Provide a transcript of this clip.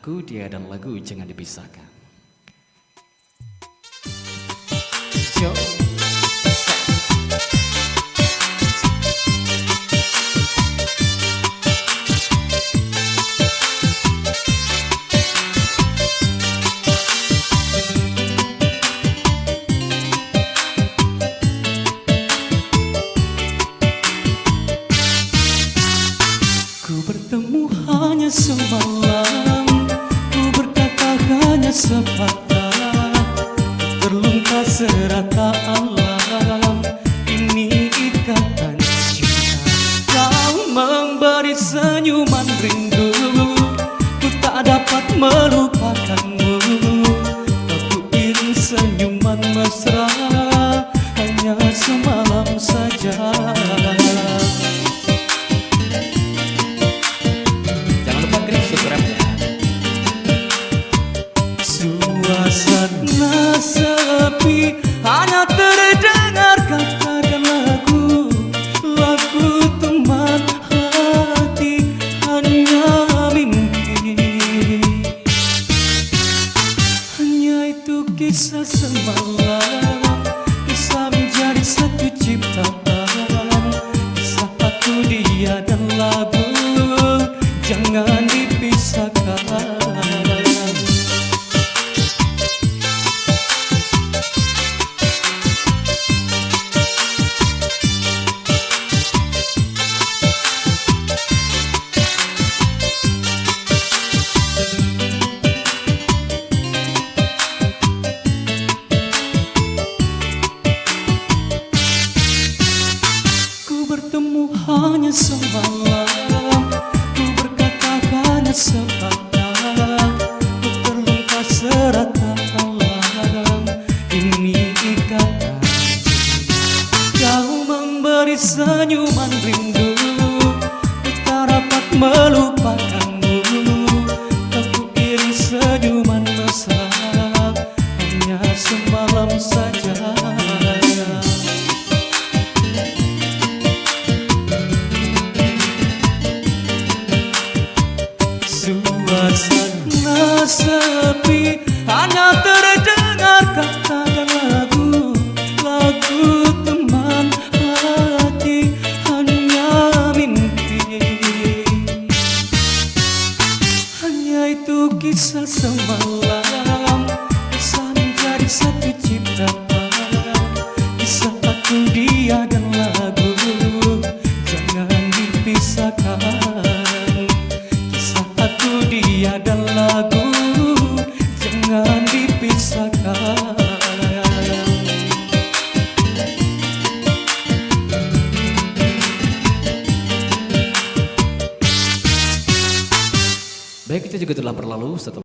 Aku, Dia, dan Lagu Jangan Dipisahkan. Yo. Ku bertemu hanya semalam, ku berkata hanya sepatah, terlunta serata alam, ini ikatan cinta. Kau memberi senyuman rindu, ku tak dapat melupakanmu. Aku ingin senyuman mesra, hanya semalam saja. Suasana sepi, hanya terdengar kata dan lagu, lagu teman hati, hanya mimpi. Hanya itu kisah semalam, kisah menjadi satu ciptaan, kisah aku, dia, dan lagu jangan dipisahkan. Hanya semalam, ku berkata hanya sepatah, ku terluka serata alam, ini ikatan cinta. Kau memberi senyuman rindu, ku tak dapat melupakanmu. Aku iri senyuman mesra, hanya semalam saja. Suasana sepi, hanya terdengar kata dan lagu, lagu teman hati, hanya mimpi. Hanya itu kisah semalam, kisah menjadi satu ciptaan, kisah aku, dia, dan lagu jangan dipisahkan. Dia dan lagu jangan dipisahkan. Baik, itu juga telah berlalu setelah